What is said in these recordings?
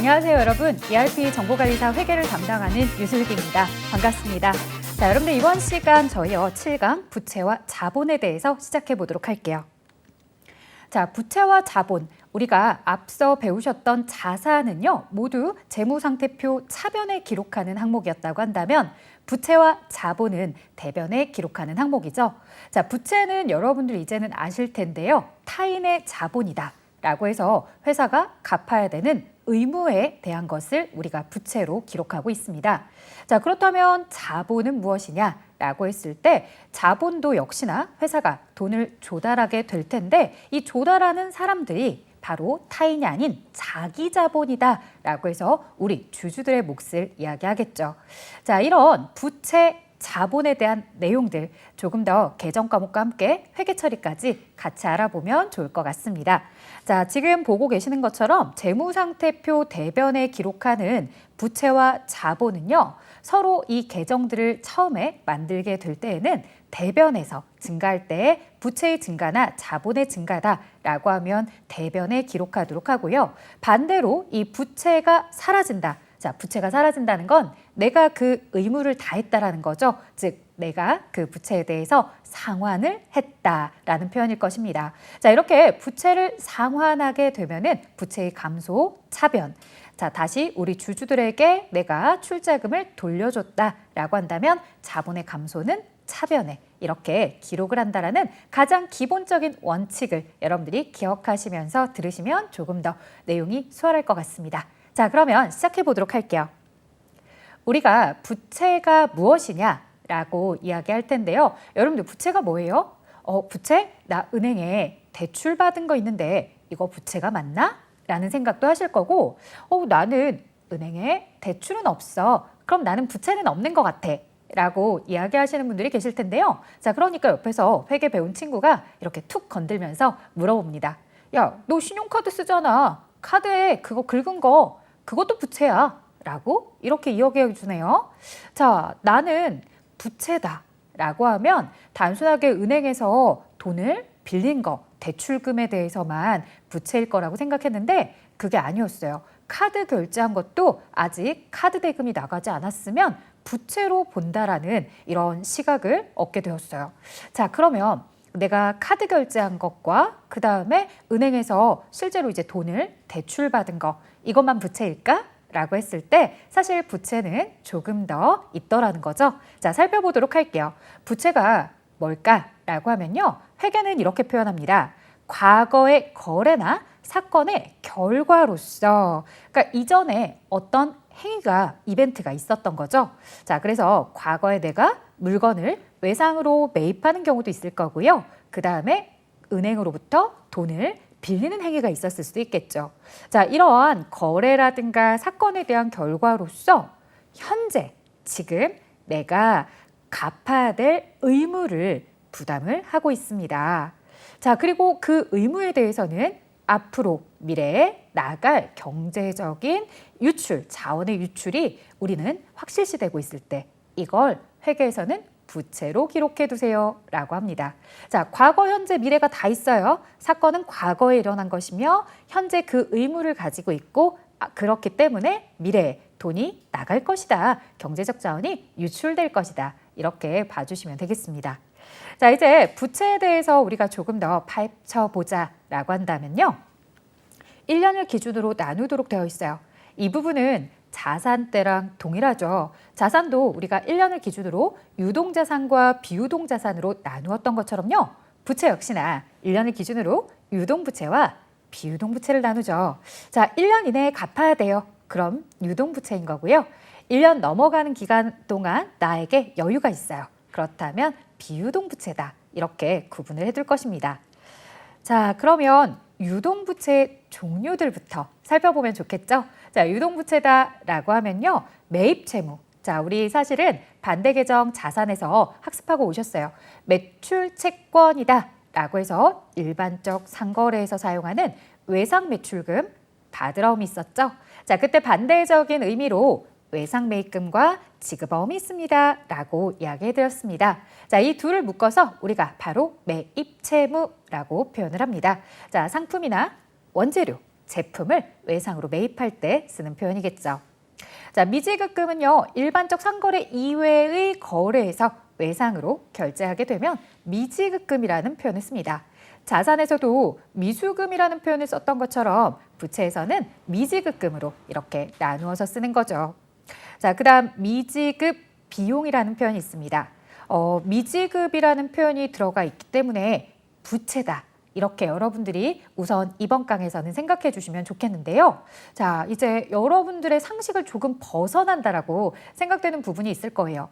안녕하세요, 여러분. ERP 정보관리사 회계를 담당하는 유슬기입니다. 반갑습니다. 자, 여러분들 이번 시간 저희요 7강 부채와 자본에 대해서 시작해 보도록 할게요. 자, 부채와 자본, 우리가 앞서 배우셨던 자산은요 모두 재무상태표 차변에 기록하는 항목이었다고 한다면 부채와 자본은 대변에 기록하는 항목이죠. 자, 부채는 여러분들 이제는 아실 텐데요. 타인의 자본이다 라고 해서 회사가 갚아야 되는 의무에 대한 것을 우리가 부채로 기록하고 있습니다. 자, 그렇다면 자본은 무엇이냐? 라고 했을 때 자본도 역시나 회사가 돈을 조달하게 될 텐데 이 조달하는 사람들이 바로 타인이 아닌 자기 자본이다 라고 해서 우리 주주들의 몫을 이야기하겠죠. 자, 이런 부채, 자본에 대한 내용들 조금 더 개정 과목과 함께 회계 처리까지 같이 알아보면 좋을 것 같습니다. 자, 지금 보고 계시는 것처럼 재무상태표 대변에 기록하는 부채와 자본은요, 서로 이 계정들을 처음에 만들게 될 때에는 대변에서 증가할 때 부채의 증가나 자본의 증가다라고 하면 대변에 기록하도록 하고요. 반대로 이 부채가 사라진다. 자, 부채가 사라진다는 건 내가 그 의무를 다했다라는 거죠. 즉, 내가 그 부채에 대해서 상환을 했다라는 표현일 것입니다. 자, 이렇게 부채를 상환하게 되면은 부채의 감소, 차변. 자, 다시 우리 주주들에게 내가 출자금을 돌려줬다라고 한다면 자본의 감소는 차변에 이렇게 기록을 한다라는 가장 기본적인 원칙을 여러분들이 기억하시면서 들으시면 조금 더 내용이 수월할 것 같습니다. 자, 그러면 시작해 보도록 할게요. 우리가 부채가 무엇이냐라고 이야기할 텐데요. 여러분들 부채가 뭐예요? 부채? 나 은행에 대출 받은 거 있는데 이거 부채가 맞나? 라는 생각도 하실 거고 나는 은행에 대출은 없어. 그럼 나는 부채는 없는 것 같아. 라고 이야기하시는 분들이 계실 텐데요. 자, 그러니까 옆에서 회계 배운 친구가 이렇게 툭 건들면서 물어봅니다. 야, 너 신용카드 쓰잖아. 카드에 그거 긁은 거 그것도 부채야. 라고 이렇게 이야기해 주네요. 자, 나는 부채다. 라고 하면 단순하게 은행에서 돈을 빌린 거, 대출금에 대해서만 부채일 거라고 생각했는데 그게 아니었어요. 카드 결제한 것도 아직 카드 대금이 나가지 않았으면 부채로 본다라는 이런 시각을 얻게 되었어요. 자, 그러면 내가 카드 결제한 것과 그 다음에 은행에서 실제로 이제 돈을 대출받은 거 이것만 부채일까? 라고 했을 때 사실 부채는 조금 더 있더라는 거죠. 자, 살펴보도록 할게요. 부채가 뭘까라고 하면요. 회계는 이렇게 표현합니다. 과거의 거래나 사건의 결과로서 그러니까 이전에 어떤 행위가 이벤트가 있었던 거죠. 자, 그래서 과거에 내가 물건을 외상으로 매입하는 경우도 있을 거고요. 그 다음에 은행으로부터 돈을 빌리는 행위가 있었을 수도 있겠죠. 자, 이러한 거래라든가 사건에 대한 결과로서 현재 지금 내가 갚아야 될 의무를 부담을 하고 있습니다. 자, 그리고 그 의무에 대해서는 앞으로 미래에 나갈 경제적인 유출, 자원의 유출이 우리는 확실시되고 있을 때 이걸 회계에서는 부채로 기록해 두세요 라고 합니다. 자, 과거, 현재, 미래가 다 있어요. 사건은 과거에 일어난 것이며 현재 그 의무를 가지고 있고 그렇기 때문에 미래에 돈이 나갈 것이다. 경제적 자원이 유출될 것이다. 이렇게 봐주시면 되겠습니다. 자, 이제 부채에 대해서 우리가 조금 더 파헤쳐보자 라고 한다면요. 1년을 기준으로 나누도록 되어 있어요. 이 부분은 자산대랑 동일하죠. 자산도 우리가 1년을 기준으로 유동자산과 비유동자산으로 나누었던 것처럼요. 부채 역시나 1년을 기준으로 유동부채와 비유동부채를 나누죠. 자, 1년 이내에 갚아야 돼요. 그럼 유동부채인 거고요. 1년 넘어가는 기간 동안 나에게 여유가 있어요. 그렇다면 비유동부채다. 이렇게 구분을 해둘 것입니다. 자, 그러면 유동부채 종류들부터 살펴보면 좋겠죠? 자, 유동부채다라고 하면요. 매입채무. 자, 우리 사실은 반대계정 자산에서 학습하고 오셨어요. 매출채권이다 라고 해서 일반적 상거래에서 사용하는 외상매출금 받으러움이 있었죠. 자, 그때 반대적인 의미로 외상매입금과 지급어음이 있습니다 라고 이야기해드렸습니다. 자, 이 둘을 묶어서 우리가 바로 매입채무라고 표현을 합니다. 자, 상품이나 원재료, 제품을 외상으로 매입할 때 쓰는 표현이겠죠. 자, 미지급금은요, 일반적 상거래 이외의 거래에서 외상으로 결제하게 되면 미지급금이라는 표현을 씁니다. 자산에서도 미수금이라는 표현을 썼던 것처럼 부채에서는 미지급금으로 이렇게 나누어서 쓰는 거죠. 자, 그다음 미지급 비용이라는 표현이 있습니다. 미지급이라는 표현이 들어가 있기 때문에 부채다. 이렇게 여러분들이 우선 이번 강에서는 생각해 주시면 좋겠는데요. 자, 이제 여러분들의 상식을 조금 벗어난다라고 생각되는 부분이 있을 거예요.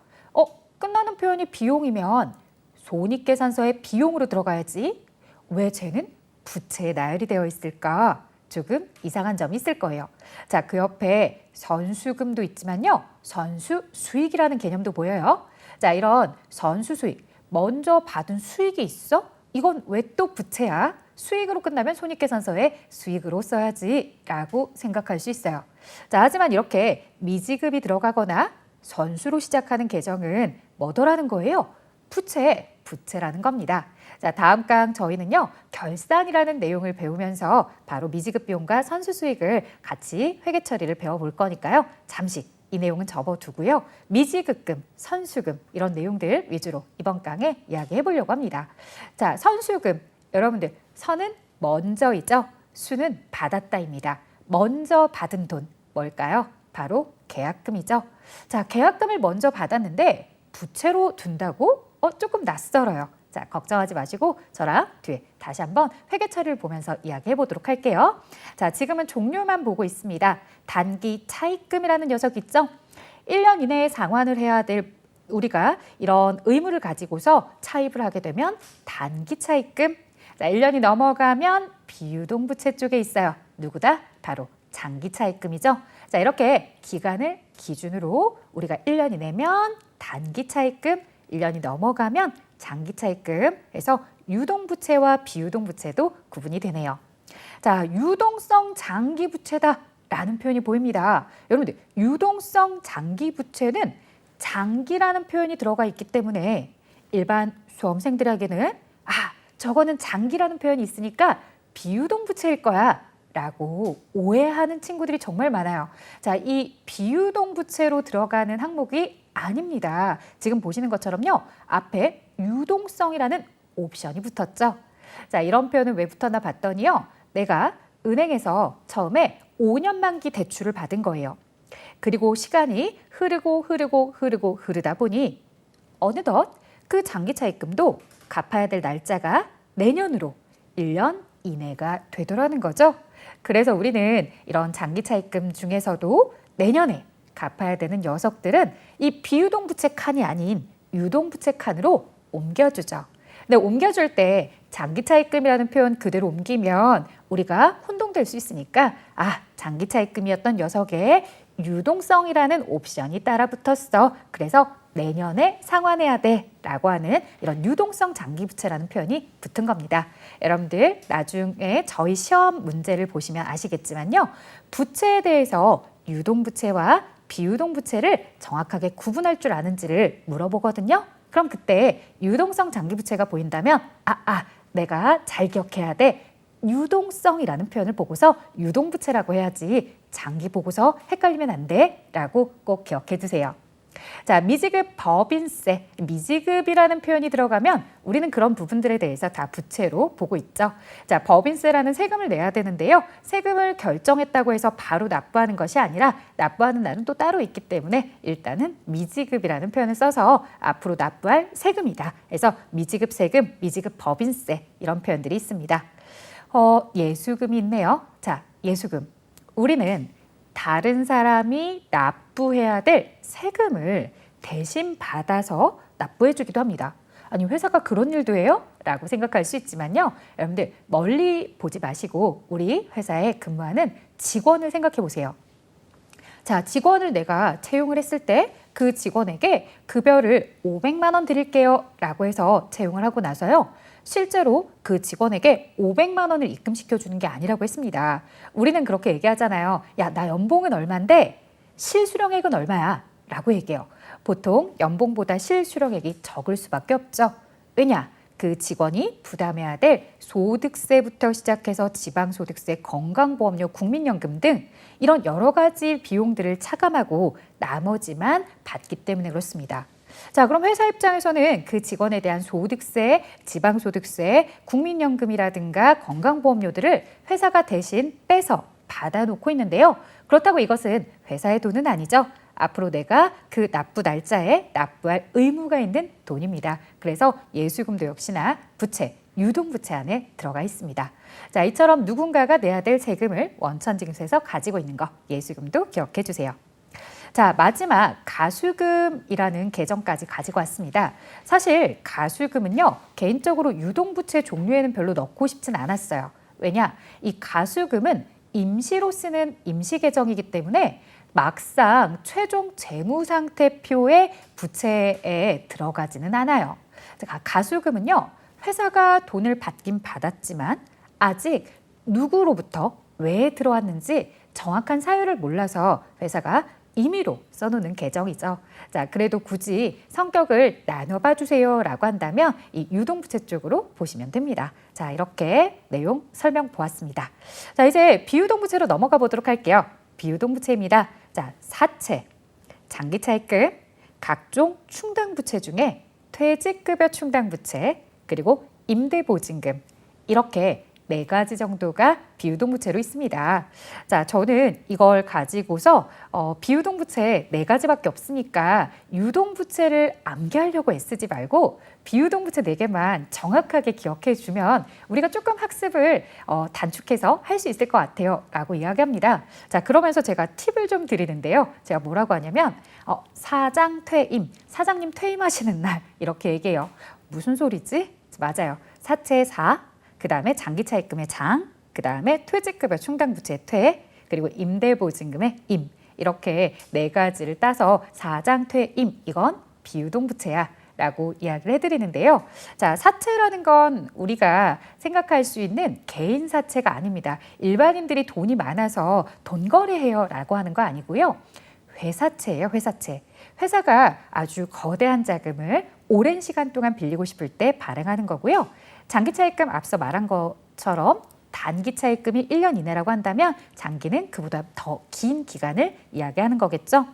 끝나는 표현이 비용이면 손익계산서에 비용으로 들어가야지. 왜 쟤는 부채에 나열이 되어 있을까? 조금 이상한 점이 있을 거예요. 자, 그 옆에 선수금도 있지만요. 선수수익이라는 개념도 보여요. 자, 이런 선수수익, 먼저 받은 수익이 있어? 이건 왜 또 부채야? 수익으로 끝나면 손익계산서에 수익으로 써야지 라고 생각할 수 있어요. 자, 하지만 이렇게 미지급이 들어가거나 선수로 시작하는 계정은 뭐더라는 거예요? 부채라는 겁니다. 자, 다음 강 저희는요, 결산이라는 내용을 배우면서 바로 미지급 비용과 선수 수익을 같이 회계 처리를 배워볼 거니까요. 잠시 이 내용은 접어두고요. 미지급금, 선수금 이런 내용들 위주로 이번 강에 이야기해 보려고 합니다. 자, 선수금, 여러분들 선은 먼저이죠. 수는 받았다입니다. 먼저 받은 돈 뭘까요? 바로 계약금이죠. 자, 계약금을 먼저 받았는데 부채로 둔다고? 조금 낯설어요. 자, 걱정하지 마시고 저랑 뒤에 다시 한번 회계 처리를 보면서 이야기해 보도록 할게요. 자, 지금은 종류만 보고 있습니다. 단기 차입금이라는 녀석 있죠? 1년 이내에 상환을 해야 될 우리가 이런 의무를 가지고서 차입을 하게 되면 단기 차입금. 자, 1년이 넘어가면 비유동부채 쪽에 있어요. 누구다? 바로 장기 차입금이죠. 자, 이렇게 기간을 기준으로 우리가 1년 이내면 단기 차입금, 1년이 넘어가면 장기 차입금 해서 유동부채와 비유동부채도 구분이 되네요. 자, 유동성 장기부채다라는 표현이 보입니다. 여러분들, 유동성 장기부채는 장기라는 표현이 들어가 있기 때문에 일반 수험생들에게는 저거는 장기라는 표현이 있으니까 비유동부채일 거야 라고 오해하는 친구들이 정말 많아요. 자, 이 비유동부채로 들어가는 항목이 아닙니다. 지금 보시는 것처럼요. 앞에 유동성이라는 옵션이 붙었죠. 자, 이런 표현은 왜 붙었나 봤더니요. 내가 은행에서 처음에 5년 만기 대출을 받은 거예요. 그리고 시간이 흐르다 보니 어느덧 그 장기 차입금도 갚아야 될 날짜가 내년으로 1년 이내가 되더라는 거죠. 그래서 우리는 이런 장기 차입금 중에서도 내년에 갚아야 되는 녀석들은 이 비유동부채 칸이 아닌 유동부채 칸으로 옮겨주죠. 근데 옮겨줄 때 장기 차입금이라는 표현 그대로 옮기면 우리가 혼동될 수 있으니까 장기 차입금이었던 녀석에 유동성이라는 옵션이 따라 붙었어. 그래서 내년에 상환해야 돼 라고 하는 이런 유동성 장기부채라는 표현이 붙은 겁니다. 여러분들 나중에 저희 시험 문제를 보시면 아시겠지만요. 부채에 대해서 유동부채와 비유동부채를 정확하게 구분할 줄 아는지를 물어보거든요. 그럼 그때 유동성 장기부채가 보인다면 내가 잘 기억해야 돼. 유동성이라는 표현을 보고서 유동부채라고 해야지 장기 보고서 헷갈리면 안 돼 라고 꼭 기억해 두세요. 자, 미지급 법인세, 미지급이라는 표현이 들어가면 우리는 그런 부분들에 대해서 다 부채로 보고 있죠. 자, 법인세라는 세금을 내야 되는데요. 세금을 결정했다고 해서 바로 납부하는 것이 아니라 납부하는 날은 또 따로 있기 때문에 일단은 미지급이라는 표현을 써서 앞으로 납부할 세금이다. 그래서 미지급 세금, 미지급 법인세 이런 표현들이 있습니다. 예수금이 있네요. 자, 예수금. 우리는 다른 사람이 납부해야 될 세금을 대신 받아서 납부해 주기도 합니다. 아니, 회사가 그런 일도 해요? 라고 생각할 수 있지만요. 여러분들 멀리 보지 마시고 우리 회사에 근무하는 직원을 생각해 보세요. 자, 직원을 내가 채용을 했을 때 그 직원에게 급여를 500만 원 드릴게요 라고 해서 채용을 하고 나서요. 실제로 그 직원에게 500만 원을 입금시켜 주는 게 아니라고 했습니다. 우리는 그렇게 얘기하잖아요. 야, 나 연봉은 얼만데 실수령액은 얼마야? 라고 얘기해요. 보통 연봉보다 실수령액이 적을 수밖에 없죠. 왜냐? 그 직원이 부담해야 될 소득세부터 시작해서 지방소득세, 건강보험료, 국민연금 등 이런 여러 가지 비용들을 차감하고 나머지만 받기 때문에 그렇습니다. 자, 그럼 회사 입장에서는 그 직원에 대한 소득세, 지방소득세, 국민연금이라든가 건강보험료들을 회사가 대신 빼서 받아놓고 있는데요. 그렇다고 이것은 회사의 돈은 아니죠. 앞으로 내가 그 납부 날짜에 납부할 의무가 있는 돈입니다. 그래서 예수금도 역시나 부채, 유동부채 안에 들어가 있습니다. 자, 이처럼 누군가가 내야 될 세금을 원천징수에서 가지고 있는 거, 예수금도 기억해 주세요. 자, 마지막 가수금이라는 계정까지 가지고 왔습니다. 사실 가수금은요, 개인적으로 유동부채 종류에는 별로 넣고 싶진 않았어요. 왜냐? 이 가수금은 임시로 쓰는 임시 계정이기 때문에 막상 최종 재무상태표의 부채에 들어가지는 않아요. 가수금은요, 회사가 돈을 받긴 받았지만 아직 누구로부터 왜 들어왔는지 정확한 사유를 몰라서 회사가 임의로 써놓는 계정이죠. 자, 그래도 굳이 성격을 나눠봐 주세요라고 한다면 이 유동부채 쪽으로 보시면 됩니다. 자, 이렇게 내용 설명 보았습니다. 자, 이제 비유동부채로 넘어가 보도록 할게요. 비유동부채입니다. 자, 사채, 장기차입금, 각종 충당부채 중에 퇴직급여 충당부채, 그리고 임대보증금, 이렇게 4가지 정도가 비유동부채로 있습니다. 자, 저는 이걸 가지고서 비유동부채 4가지밖에 없으니까 유동부채를 암기하려고 애쓰지 말고 비유동부채 4개만 정확하게 기억해 주면 우리가 조금 학습을 단축해서 할 수 있을 것 같아요 라고 이야기합니다. 자, 그러면서 제가 팁을 좀 드리는데요. 제가 뭐라고 하냐면 사장 퇴임, 사장님 퇴임하시는 날 이렇게 얘기해요. 무슨 소리지? 맞아요. 사채의 사, 그 다음에 장기차입금의 장, 그 다음에 퇴직급여 충당부채의 퇴, 그리고 임대보증금의 임, 이렇게 4가지를 따서 사장퇴임, 이건 비유동부채야 라고 이야기를 해드리는데요. 자, 사채라는 건 우리가 생각할 수 있는 개인 사채가 아닙니다. 일반인들이 돈이 많아서 돈 거래해요 라고 하는 거 아니고요. 회사채예요, 회사채. 회사가 아주 거대한 자금을 오랜 시간 동안 빌리고 싶을 때 발행하는 거고요. 장기차입금 앞서 말한 것처럼 단기차입금이 1년 이내라고 한다면 장기는 그보다 더 긴 기간을 이야기하는 거겠죠.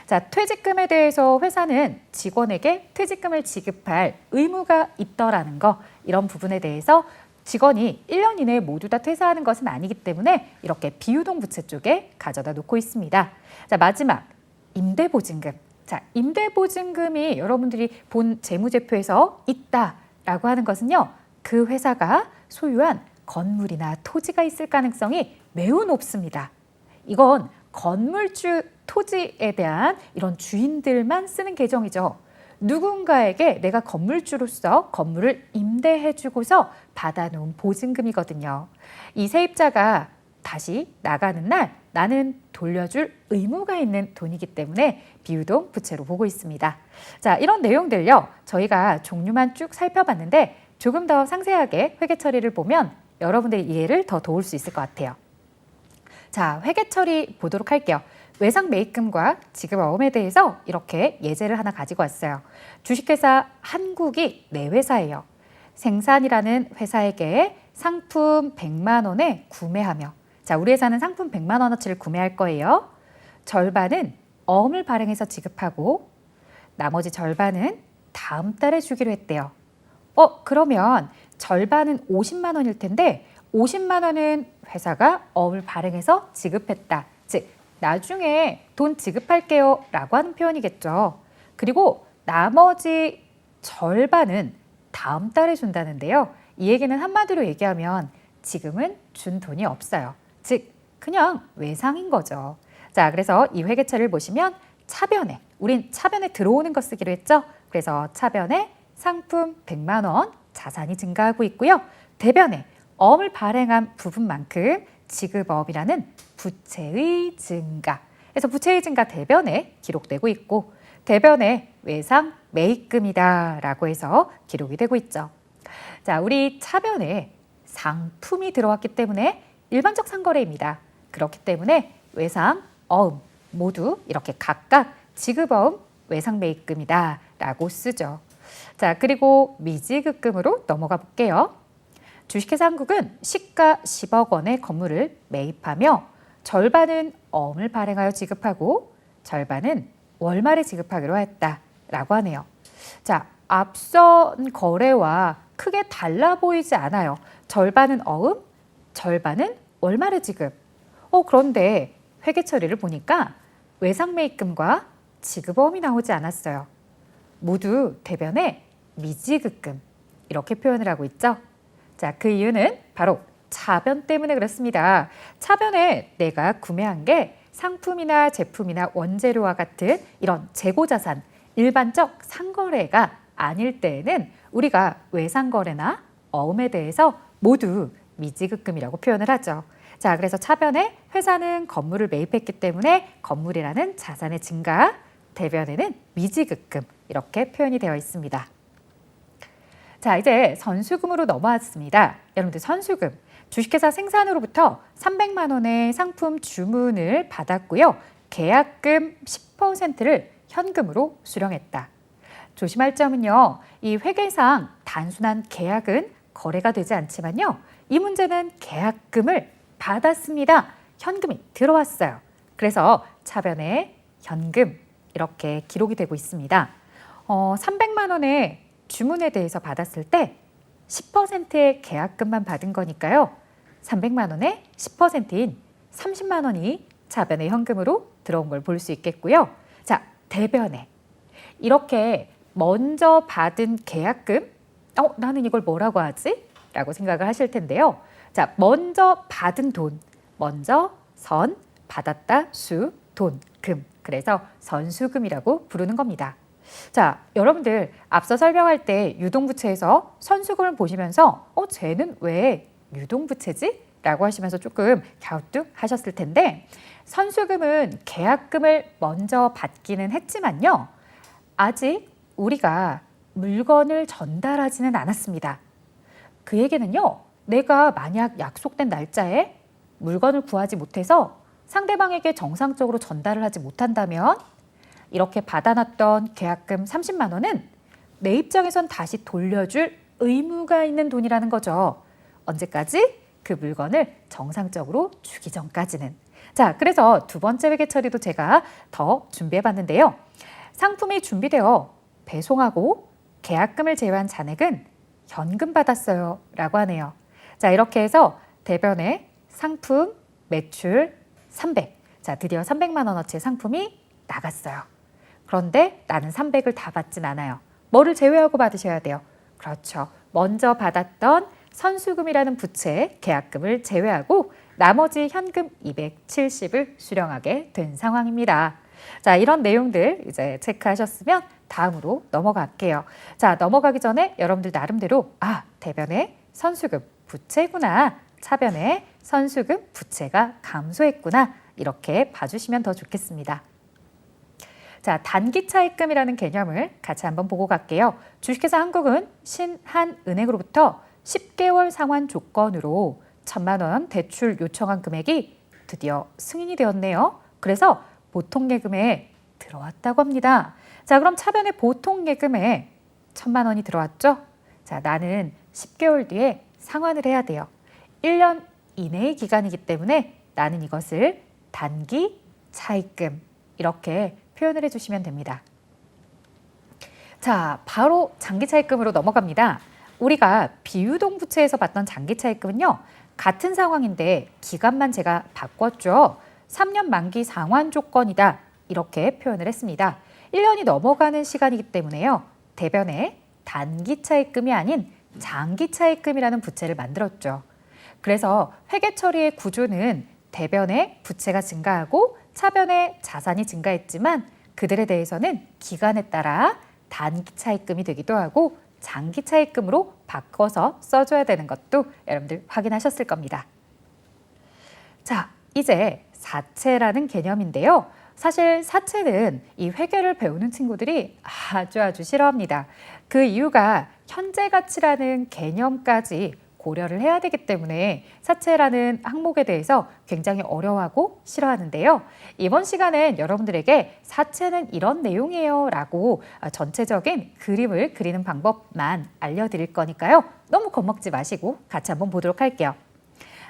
자, 퇴직금에 대해서 회사는 직원에게 퇴직금을 지급할 의무가 있더라는 거, 이런 부분에 대해서 직원이 1년 이내에 모두 다 퇴사하는 것은 아니기 때문에 이렇게 비유동부채 쪽에 가져다 놓고 있습니다. 자, 마지막 임대보증금. 자, 임대보증금이 여러분들이 본 재무제표에서 있다라고 하는 것은요, 그 회사가 소유한 건물이나 토지가 있을 가능성이 매우 높습니다. 이건 건물주, 토지에 대한 이런 주인들만 쓰는 계정이죠. 누군가에게 내가 건물주로서 건물을 임대해주고서 받아놓은 보증금이거든요. 이 세입자가 다시 나가는 날 나는 돌려줄 의무가 있는 돈이기 때문에 비유동 부채로 보고 있습니다. 자, 이런 내용들요, 저희가 종류만 쭉 살펴봤는데 조금 더 상세하게 회계 처리를 보면 여러분들의 이해를 더 도울 수 있을 것 같아요. 자, 회계 처리 보도록 할게요. 외상 매입금과 지급어음에 대해서 이렇게 예제를 하나 가지고 왔어요. 주식회사 한국이 내 회사예요. 생산이라는 회사에게 상품 100만 원에 구매하며, 자, 우리 회사는 상품 100만 원어치를 구매할 거예요. 절반은 어음을 발행해서 지급하고 나머지 절반은 다음 달에 주기로 했대요. 그러면 절반은 50만 원일 텐데 50만 원은 회사가 어음을 발행해서 지급했다. 즉, 나중에 돈 지급할게요 라고 하는 표현이겠죠. 그리고 나머지 절반은 다음 달에 준다는데요. 이 얘기는 한마디로 얘기하면 지금은 준 돈이 없어요. 즉, 그냥 외상인 거죠. 자, 그래서 이 회계처리를 보시면 차변에, 우린 차변에 들어오는 거 쓰기로 했죠. 그래서 차변에 상품 100만 원 자산이 증가하고 있고요. 대변에 어음을 발행한 부분만큼 지급어음이라는 부채의 증가. 그래서 부채의 증가 대변에 기록되고 있고 대변에 외상 매입금이다라고 해서 기록이 되고 있죠. 자, 우리 차변에 상품이 들어왔기 때문에 일반적 상거래입니다. 그렇기 때문에 외상, 어음 모두 이렇게 각각 지급어음, 외상 매입금이다라고 쓰죠. 자, 그리고 미지급금으로 넘어가 볼게요. 주식회사 한국은 시가 10억 원의 건물을 매입하며 절반은 어음을 발행하여 지급하고 절반은 월말에 지급하기로 했다라고 하네요. 자, 앞선 거래와 크게 달라 보이지 않아요. 절반은 어음, 절반은 월말에 지급. 그런데 회계 처리를 보니까 외상매입금과 지급어음이 나오지 않았어요. 모두 대변에 미지급금 이렇게 표현을 하고 있죠. 자, 그 이유는 바로 차변 때문에 그렇습니다. 차변에 내가 구매한 게 상품이나 제품이나 원재료와 같은 이런 재고자산, 일반적 상거래가 아닐 때에는 우리가 외상거래나 어음에 대해서 모두 미지급금이라고 표현을 하죠. 자, 그래서 차변에 회사는 건물을 매입했기 때문에 건물이라는 자산의 증가, 대변에는 미지급금 이렇게 표현이 되어 있습니다. 자, 이제 선수금으로 넘어왔습니다. 여러분들 선수금, 주식회사 생산으로부터 300만 원의 상품 주문을 받았고요. 계약금 10%를 현금으로 수령했다. 조심할 점은요. 이 회계상 단순한 계약은 거래가 되지 않지만요. 이 문제는 계약금을 받았습니다. 현금이 들어왔어요. 그래서 차변에 현금 이렇게 기록이 되고 있습니다. 300만 원의 주문에 대해서 받았을 때 10%의 계약금만 받은 거니까요. 300만 원의 10%인 30만 원이 차변에 현금으로 들어온 걸 볼 수 있겠고요. 자, 대변에 이렇게 먼저 받은 계약금, 나는 이걸 뭐라고 하지? 라고 생각을 하실 텐데요. 자, 먼저 받은 돈, 먼저 선, 받았다, 수, 돈, 금. 그래서 선수금이라고 부르는 겁니다. 자, 여러분들 앞서 설명할 때 유동부채에서 선수금을 보시면서 쟤는 왜 유동부채지? 라고 하시면서 조금 갸우뚱하셨을 텐데 선수금은 계약금을 먼저 받기는 했지만요. 아직 우리가 물건을 전달하지는 않았습니다. 그 얘기는요. 내가 만약 약속된 날짜에 물건을 구하지 못해서 상대방에게 정상적으로 전달을 하지 못한다면 이렇게 받아놨던 계약금 30만 원은 내 입장에선 다시 돌려줄 의무가 있는 돈이라는 거죠. 언제까지? 그 물건을 정상적으로 주기 전까지는. 자, 그래서 두 번째 회계 처리도 제가 더 준비해봤는데요. 상품이 준비되어 배송하고 계약금을 제외한 잔액은 현금 받았어요 라고 하네요. 자, 이렇게 해서 대변에 상품, 매출 300. 자, 드디어 300만 원어치의 상품이 나갔어요. 그런데 나는 300을 다 받진 않아요. 뭐를 제외하고 받으셔야 돼요? 그렇죠. 먼저 받았던 선수금이라는 부채 계약금을 제외하고 나머지 현금 270을 수령하게 된 상황입니다. 자, 이런 내용들 이제 체크하셨으면 다음으로 넘어갈게요. 자, 넘어가기 전에 여러분들 나름대로 대변에 선수금 부채구나. 차변에 선수금 부채가 감소했구나. 이렇게 봐주시면 더 좋겠습니다. 자, 단기차입금이라는 개념을 같이 한번 보고 갈게요. 주식회사 한국은 신한은행으로부터 10개월 상환 조건으로 1,000만 원 대출 요청한 금액이 드디어 승인이 되었네요. 그래서 보통예금에 들어왔다고 합니다. 자, 그럼 차변의 보통예금에 1,000만 원이 들어왔죠? 자, 나는 10개월 뒤에 상환을 해야 돼요. 1년 이내의 기간이기 때문에 나는 이것을 단기 차입금 이렇게 표현을 해주시면 됩니다. 자, 바로 장기 차입금으로 넘어갑니다. 우리가 비유동 부채에서 받던 장기 차입금은요. 같은 상황인데 기간만 제가 바꿨죠. 3년 만기 상환 조건이다. 이렇게 표현을 했습니다. 1년이 넘어가는 시간이기 때문에요. 대변에 단기 차입금이 아닌 장기 차입금이라는 부채를 만들었죠. 그래서 회계 처리의 구조는 대변에 부채가 증가하고 차변에 자산이 증가했지만 그들에 대해서는 기간에 따라 단기 차입금이 되기도 하고 장기 차입금으로 바꿔서 써줘야 되는 것도 여러분들 확인하셨을 겁니다. 자, 이제 사채라는 개념인데요. 사실 사채는 이 회계를 배우는 친구들이 아주 싫어합니다. 그 이유가 현재 가치라는 개념까지 고려를 해야 되기 때문에 사채라는 항목에 대해서 굉장히 어려워하고 싫어하는데요. 이번 시간엔 여러분들에게 사채는 이런 내용이에요 라고 전체적인 그림을 그리는 방법만 알려드릴 거니까요. 너무 겁먹지 마시고 같이 한번 보도록 할게요.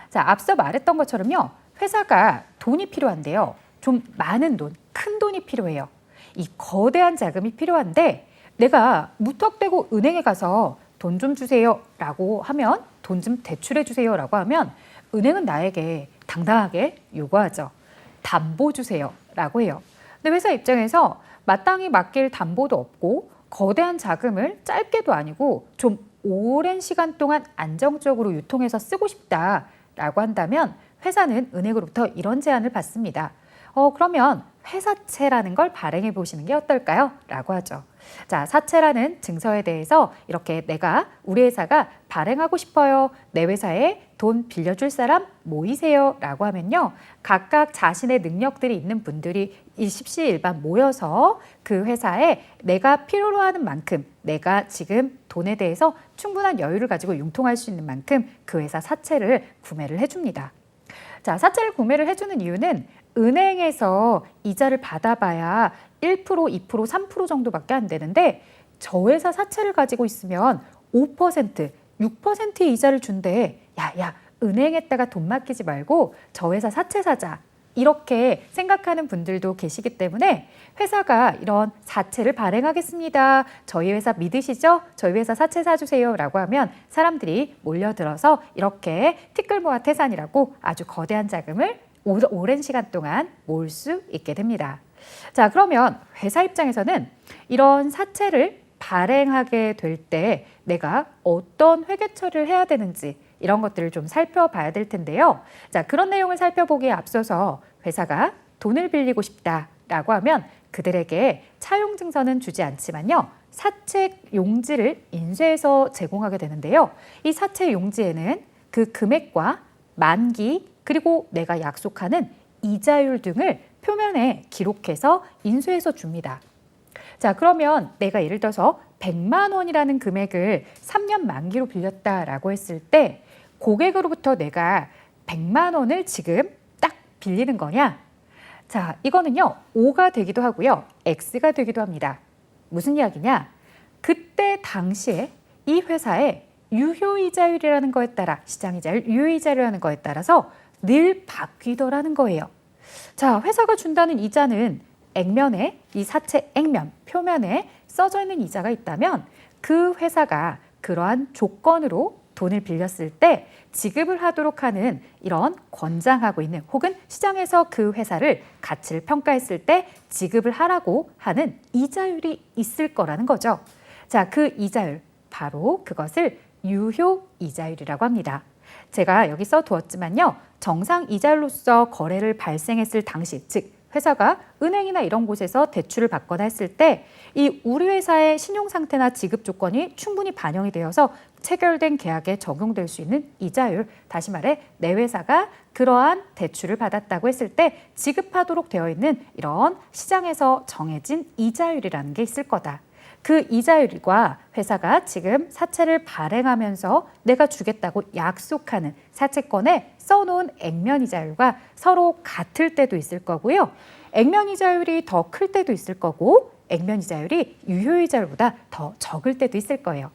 자, 앞서 말했던 것처럼요. 회사가 돈이 필요한데요. 좀 많은 돈, 큰 돈이 필요해요. 이 거대한 자금이 필요한데 내가 무턱대고 은행에 가서 돈 좀 주세요 라고 하면, 돈 좀 대출해 주세요 라고 하면 은행은 나에게 당당하게 요구하죠. 담보 주세요 라고 해요. 근데 회사 입장에서 마땅히 맡길 담보도 없고 거대한 자금을 짧게도 아니고 좀 오랜 시간 동안 안정적으로 유통해서 쓰고 싶다라고 한다면 회사는 은행으로부터 이런 제안을 받습니다. 그러면 회사채라는 걸 발행해 보시는 게 어떨까요? 라고 하죠. 자, 사채라는 증서에 대해서 이렇게 우리 회사가 발행하고 싶어요. 내 회사에 돈 빌려줄 사람 모이세요. 라고 하면요. 각각 자신의 능력들이 있는 분들이 십시일반 모여서 그 회사에 내가 필요로 하는 만큼, 내가 지금 돈에 대해서 충분한 여유를 가지고 융통할 수 있는 만큼 그 회사 사채를 구매를 해줍니다. 자, 사채를 구매를 해주는 이유는 은행에서 이자를 받아봐야 1%, 2%, 3% 정도밖에 안 되는데 저 회사 사채를 가지고 있으면 5%, 6%의 이자를 준대. 야, 은행에다가 돈 맡기지 말고 저 회사 사채 사자. 이렇게 생각하는 분들도 계시기 때문에 회사가 이런 사채를 발행하겠습니다. 저희 회사 믿으시죠? 저희 회사 사채 사주세요 라고 하면 사람들이 몰려들어서 이렇게 티끌모아 태산이라고 아주 거대한 자금을 오랜 시간 동안 모을 수 있게 됩니다. 자, 그러면 회사 입장에서는 이런 사채를 발행하게 될 때 내가 어떤 회계 처리를 해야 되는지 이런 것들을 좀 살펴봐야 될 텐데요. 자, 그런 내용을 살펴보기에 앞서서 회사가 돈을 빌리고 싶다라고 하면 그들에게 차용 증서는 주지 않지만요. 사채 용지를 인쇄해서 제공하게 되는데요. 이 사채 용지에는 그 금액과 만기 그리고 내가 약속하는 이자율 등을 표면에 기록해서 인쇄해서 줍니다. 자, 그러면 내가 예를 들어서 100만 원이라는 금액을 3년 만기로 빌렸다라고 했을 때 고객으로부터 내가 100만 원을 지금 딱 빌리는 거냐? 자, 이거는요. O가 되기도 하고요. X가 되기도 합니다. 무슨 이야기냐? 그때 당시에 이 회사의 유효이자율이라는 거에 따라, 시장이자율, 유효이자율이라는 거에 따라서 늘 바뀌더라는 거예요. 자, 회사가 준다는 이자는 액면에, 이 사채 액면, 표면에 써져 있는 이자가 있다면 그 회사가 그러한 조건으로 돈을 빌렸을 때 지급을 하도록 하는 이런 권장하고 있는, 혹은 시장에서 그 회사를 가치를 평가했을 때 지급을 하라고 하는 이자율이 있을 거라는 거죠. 자, 그 이자율, 바로 그것을 유효이자율이라고 합니다. 제가 여기 써두었지만요. 정상 이자율로서 거래를 발생했을 당시, 즉 회사가 은행이나 이런 곳에서 대출을 받거나 했을 때 이 우리 회사의 신용 상태나 지급 조건이 충분히 반영이 되어서 체결된 계약에 적용될 수 있는 이자율, 다시 말해 내 회사가 그러한 대출을 받았다고 했을 때 지급하도록 되어 있는 이런 시장에서 정해진 이자율이라는 게 있을 거다. 그 이자율과 회사가 지금 사채를 발행하면서 내가 주겠다고 약속하는 사채권에 써놓은 액면 이자율과 서로 같을 때도 있을 거고요. 액면 이자율이 더 클 때도 있을 거고 액면 이자율이 유효 이자율보다 더 적을 때도 있을 거예요.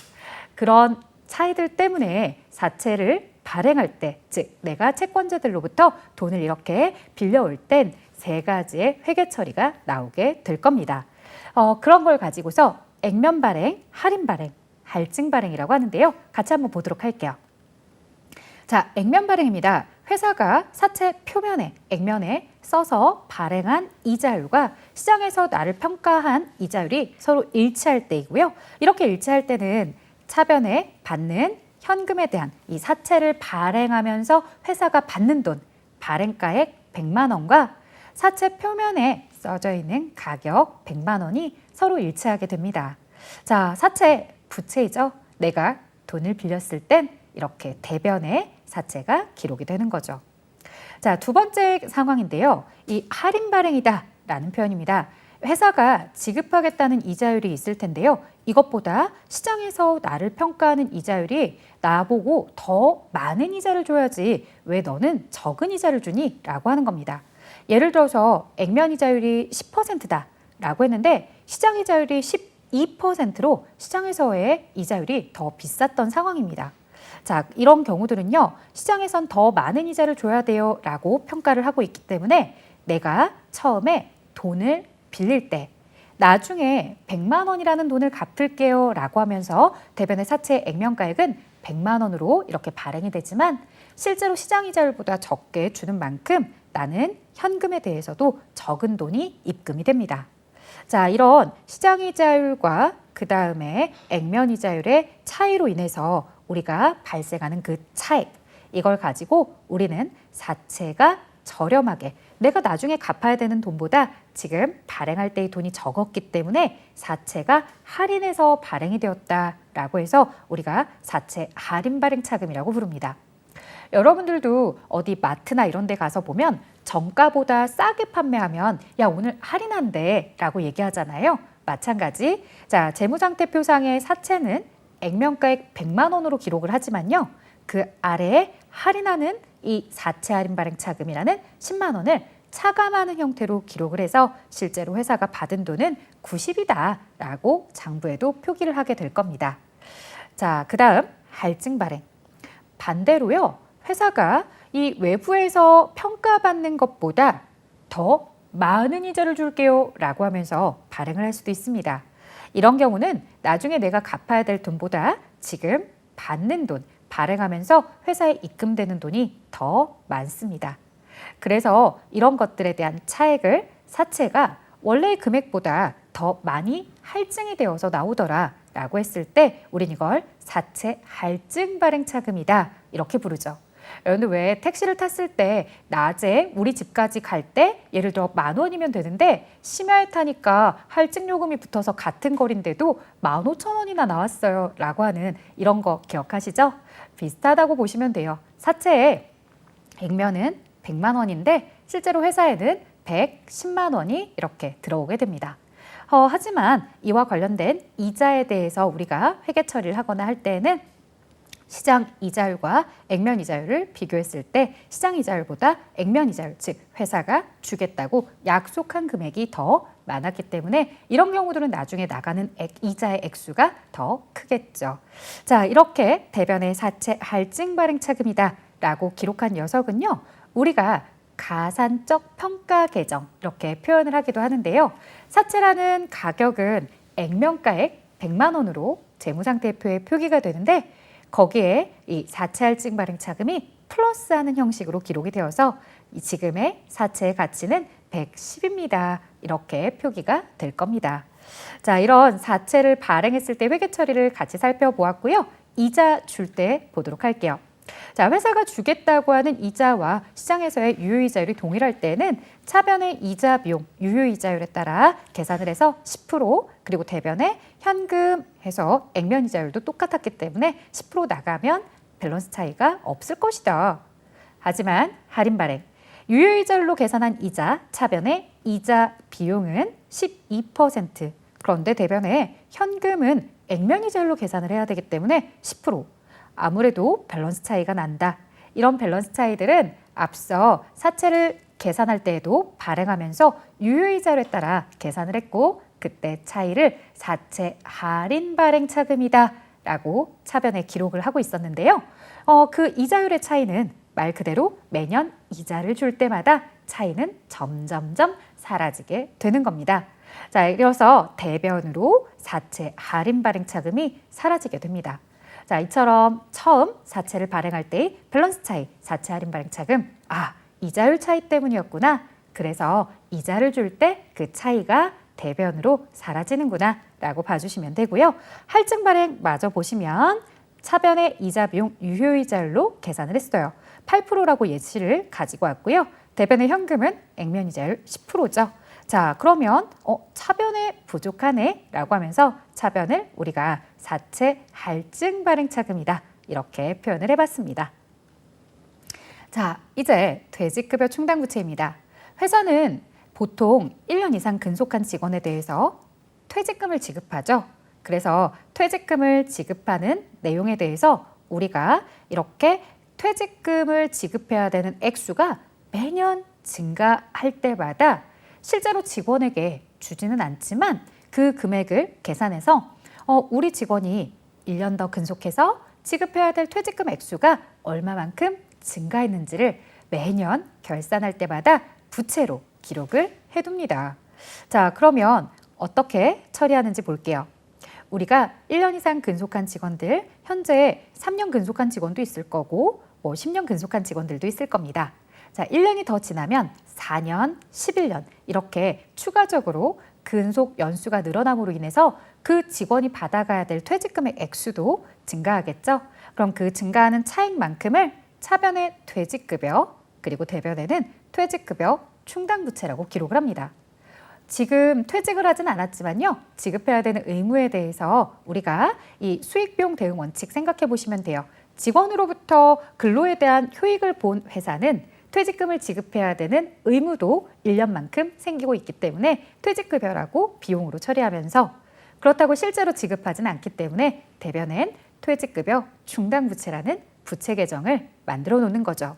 그런 차이들 때문에 사채를 발행할 때, 즉 내가 채권자들로부터 돈을 이렇게 빌려올 땐 세 가지의 회계 처리가 나오게 될 겁니다. 그런 걸 가지고서 액면 발행, 할인 발행, 할증 발행이라고 하는데요. 같이 한번 보도록 할게요. 자, 액면 발행입니다. 회사가 사채 표면에, 액면에 써서 발행한 이자율과 시장에서 나를 평가한 이자율이 서로 일치할 때이고요. 이렇게 일치할 때는 차변에 받는 현금에 대한 이 사채를 발행하면서 회사가 받는 돈, 발행가액 100만 원과 사채 표면에 써져 있는 가격 100만 원이 서로 일치하게 됩니다. 자, 사채 부채이죠. 내가 돈을 빌렸을 땐 이렇게 대변에 사채가 기록이 되는 거죠. 자, 두 번째 상황인데요. 이 할인 발행이다 라는 표현입니다. 회사가 지급하겠다는 이자율이 있을 텐데요. 이것보다 시장에서 나를 평가하는 이자율이 나보고 더 많은 이자를 줘야지 왜 너는 적은 이자를 주니? 라고 하는 겁니다. 예를 들어서 액면 이자율이 10%다 라고 했는데 시장 이자율이 12%로 시장에서의 이자율이 더 비쌌던 상황입니다. 자, 이런 경우들은요. 시장에선 더 많은 이자를 줘야 돼요 라고 평가를 하고 있기 때문에 내가 처음에 돈을 빌릴 때 나중에 100만 원이라는 돈을 갚을게요 라고 하면서 대변의 사채 액면가액은 100만 원으로 이렇게 발행이 되지만 실제로 시장 이자율보다 적게 주는 만큼 나는 현금에 대해서도 적은 돈이 입금이 됩니다. 자, 이런 시장 이자율과 그 다음에 액면 이자율의 차이로 인해서 우리가 발생하는 그 차액, 이걸 가지고 우리는 사채가 저렴하게 내가 나중에 갚아야 되는 돈보다 지금 발행할 때의 돈이 적었기 때문에 사채가 할인해서 발행이 되었다라고 해서 우리가 사채 할인 발행 차금이라고 부릅니다. 여러분들도 어디 마트나 이런 데 가서 보면 정가보다 싸게 판매하면 야 오늘 할인한대 라고 얘기하잖아요. 마찬가지. 자, 재무상태표상의 사채는 액면가액 100만 원으로 기록을 하지만요. 그 아래에 할인하는 이 사채 할인 발행 차금이라는 10만 원을 차감하는 형태로 기록을 해서 실제로 회사가 받은 돈은 90이다 라고 장부에도 표기를 하게 될 겁니다. 자, 그 다음 할증 발행. 반대로요. 회사가 이 외부에서 평가받는 것보다 더 많은 이자를 줄게요 라고 하면서 발행을 할 수도 있습니다. 이런 경우는 나중에 내가 갚아야 될 돈보다 지금 받는 돈, 발행하면서 회사에 입금되는 돈이 더 많습니다. 그래서 이런 것들에 대한 차액을 사채가 원래의 금액보다 더 많이 할증이 되어서 나오더라 라고 했을 때 우린 이걸 사채 할증 발행 차금이다 이렇게 부르죠. 여러분들 왜 택시를 탔을 때 낮에 우리 집까지 갈 때 예를 들어 10,000원이면 되는데 심야에 타니까 할증 요금이 붙어서 같은 거리인데도 15,000원이나 나왔어요 라고 하는 이런 거 기억하시죠? 비슷하다고 보시면 돼요. 사채의 액면은 100만 원인데 실제로 회사에는 110만 원이 이렇게 들어오게 됩니다. 하지만 이와 관련된 이자에 대해서 우리가 회계 처리를 하거나 할 때는 시장 이자율과 액면 이자율을 비교했을 때 시장 이자율보다 액면 이자율, 즉 회사가 주겠다고 약속한 금액이 더 많았기 때문에 이런 경우들은 나중에 나가는 이자의 액수가 더 크겠죠. 자, 이렇게 대변의 사채 할증 발행 차금이다 라고 기록한 녀석은요. 우리가 가산적 평가 계정 이렇게 표현을 하기도 하는데요. 사채라는 가격은 액면가액 100만 원으로 재무상태표에 표기가 되는데 거기에 이 사채 할증 발행 차금이 플러스하는 형식으로 기록이 되어서 지금의 사채의 가치는 110입니다. 이렇게 표기가 될 겁니다. 자, 이런 사채를 발행했을 때 회계 처리를 같이 살펴보았고요. 이자 줄 때 보도록 할게요. 자, 회사가 주겠다고 하는 이자와 시장에서의 유효이자율이 동일할 때는 차변의 이자 비용, 유효이자율에 따라 계산을 해서 10% 그리고 대변의 현금 해서 액면 이자율도 똑같았기 때문에 10% 나가면 밸런스 차이가 없을 것이다. 하지만 할인 발행, 유효이자율로 계산한 이자, 차변의 이자 비용은 12%. 그런데 대변의 현금은 액면 이자율로 계산을 해야 되기 때문에 10%. 아무래도 밸런스 차이가 난다. 이런 밸런스 차이들은 앞서 사채를 계산할 때에도 발행하면서 유효이자율에 따라 계산을 했고 그때 차이를 사채 할인 발행 차금이다 라고 차변에 기록을 하고 있었는데요. 그 이자율의 차이는 말 그대로 매년 이자를 줄 때마다 차이는 점점점 사라지게 되는 겁니다. 자, 이어서 대변으로 사채 할인 발행 차금이 사라지게 됩니다. 자, 이처럼 처음 사채를 발행할 때의 밸런스 차이, 사채 할인 발행 차금, 이자율 차이 때문이었구나. 그래서 이자를 줄 때 그 차이가 대변으로 사라지는구나 라고 봐주시면 되고요. 할증 발행 마저 보시면 차변의 이자 비용 유효이자율로 계산을 했어요. 8%라고 예시를 가지고 왔고요. 대변의 현금은 액면 이자율 10%죠. 자, 그러면 차변에 부족하네 라고 하면서 차변을 우리가 사채 할증 발행 차금이다 이렇게 표현을 해봤습니다. 자, 이제 퇴직급여 충당부채입니다. 회사는 보통 1년 이상 근속한 직원에 대해서 퇴직금을 지급하죠. 그래서 퇴직금을 지급하는 내용에 대해서 우리가 이렇게 퇴직금을 지급해야 되는 액수가 매년 증가할 때마다 실제로 직원에게 주지는 않지만 그 금액을 계산해서 우리 직원이 1년 더 근속해서 지급해야 될 퇴직금 액수가 얼마만큼 증가했는지를 매년 결산할 때마다 부채로 기록을 해둡니다. 자, 그러면 어떻게 처리하는지 볼게요. 우리가 1년 이상 근속한 직원들, 현재 3년 근속한 직원도 있을 거고 10년 근속한 직원들도 있을 겁니다. 자, 1년이 더 지나면 4년, 11년 이렇게 추가적으로 근속 연수가 늘어남으로 인해서 그 직원이 받아가야 될 퇴직금의 액수도 증가하겠죠. 그럼 그 증가하는 차익만큼을 차변의 퇴직급여, 그리고 대변에는 퇴직급여 충당부채라고 기록을 합니다. 지금 퇴직을 하진 않았지만요. 지급해야 되는 의무에 대해서 우리가 이 수익비용 대응 원칙 생각해 보시면 돼요. 직원으로부터 근로에 대한 효익을 본 회사는 퇴직금을 지급해야 되는 의무도 1년만큼 생기고 있기 때문에 퇴직급여라고 비용으로 처리하면서 그렇다고 실제로 지급하진 않기 때문에 대변엔 퇴직급여 충당부채라는 부채 계정을 만들어 놓는 거죠.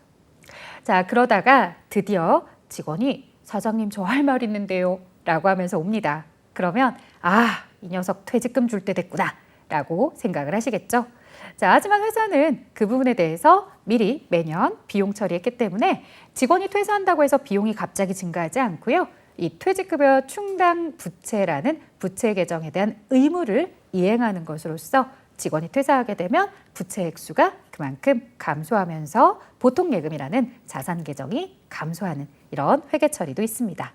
자, 그러다가 드디어 직원이 사장님 저 할 말 있는데요 라고 하면서 옵니다. 그러면 이 녀석 퇴직금 줄 때 됐구나 라고 생각을 하시겠죠. 자, 하지만 회사는 그 부분에 대해서 미리 매년 비용 처리했기 때문에 직원이 퇴사한다고 해서 비용이 갑자기 증가하지 않고요. 이 퇴직급여 충당 부채라는 부채 계정에 대한 의무를 이행하는 것으로서 직원이 퇴사하게 되면 부채 액수가 그만큼 감소하면서 보통예금이라는 자산 계정이 감소하는 이런 회계 처리도 있습니다.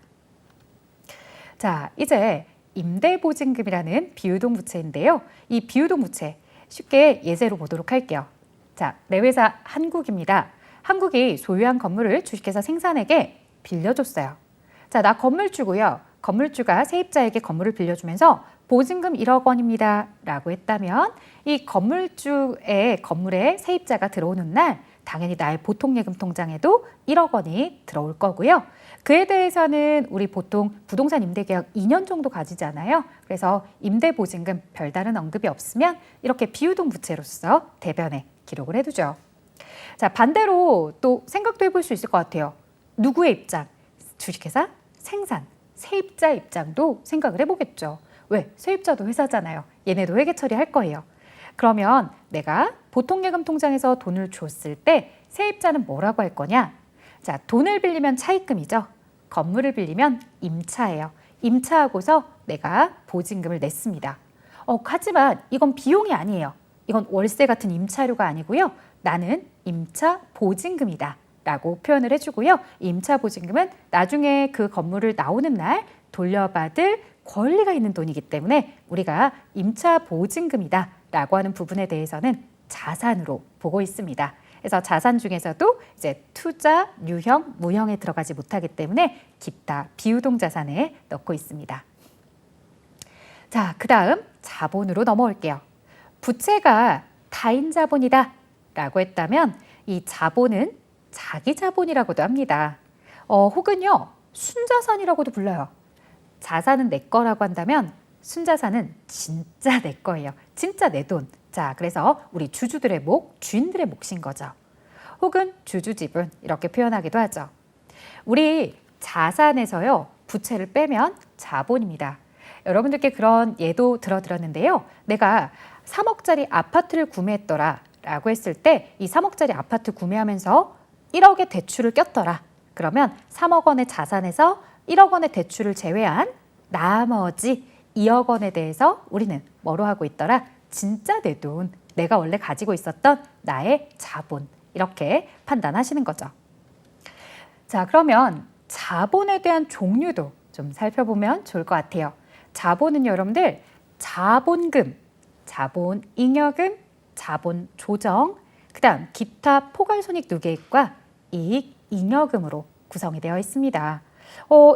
자, 이제 임대보증금이라는 비유동 부채인데요. 이 비유동 부채 쉽게 예제로 보도록 할게요. 자, 내 회사 한국입니다. 한국이 소유한 건물을 주식회사 생산에게 빌려줬어요. 자, 나 건물주고요. 건물주가 세입자에게 건물을 빌려주면서 보증금 1억 원입니다 라고 했다면 이 건물주의 건물에 세입자가 들어오는 날 당연히 나의 보통예금 통장에도 1억 원이 들어올 거고요. 그에 대해서는 우리 보통 부동산 임대계약 2년 정도 가지잖아요. 그래서 임대보증금 별다른 언급이 없으면 이렇게 비유동 부채로서 대변에 기록을 해두죠. 자, 반대로 또 생각도 해볼 수 있을 것 같아요. 누구의 입장? 주식회사, 생산, 세입자 입장도 생각을 해보겠죠. 왜? 세입자도 회사잖아요. 얘네도 회계 처리할 거예요. 그러면 내가 보통예금 통장에서 돈을 줬을 때 세입자는 뭐라고 할 거냐? 자, 돈을 빌리면 차입금이죠. 건물을 빌리면 임차예요. 임차하고서 내가 보증금을 냈습니다. 하지만 이건 비용이 아니에요. 이건 월세 같은 임차료가 아니고요. 나는 임차 보증금이다 라고 표현을 해주고요. 임차 보증금은 나중에 그 건물을 나오는 날 돌려받을 권리가 있는 돈이기 때문에 우리가 임차 보증금이다 라고 하는 부분에 대해서는 자산으로 보고 있습니다. 그래서 자산 중에서도 이제 투자, 유형, 무형에 들어가지 못하기 때문에 기타 비유동 자산에 넣고 있습니다. 자, 그 다음 자본으로 넘어올게요. 부채가 타인 자본이다 라고 했다면 이 자본은 자기 자본이라고도 합니다. 혹은요, 순자산이라고도 불러요. 자산은 내 거라고 한다면 순자산은 진짜 내 거예요. 진짜 내 돈. 자, 그래서 우리 주주들의 목, 주인들의 몫인 거죠. 혹은 주주지분 이렇게 표현하기도 하죠. 우리 자산에서요, 부채를 빼면 자본입니다. 여러분들께 그런 예도 들어드렸는데요. 내가 3억짜리 아파트를 구매했더라 라고 했을 때 이 3억짜리 아파트 구매하면서 1억의 대출을 꼈더라. 그러면 3억 원의 자산에서 1억 원의 대출을 제외한 나머지 2억 원에 대해서 우리는 뭐로 하고 있더라? 진짜 내 돈, 내가 원래 가지고 있었던 나의 자본 이렇게 판단하시는 거죠. 자, 그러면 자본에 대한 종류도 좀 살펴보면 좋을 것 같아요. 자본은요, 여러분들 자본금, 자본잉여금, 자본조정, 그 다음 기타 포괄손익 누계액과 이익잉여금으로 구성이 되어 있습니다.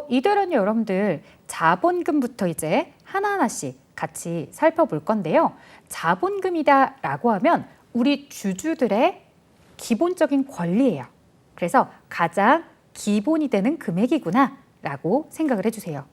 이들은 여러분들 자본금부터 이제 하나하나씩 같이 살펴볼 건데요. 자본금이다 라고 하면 우리 주주들의 기본적인 권리예요. 그래서 가장 기본이 되는 금액이구나 라고 생각을 해주세요.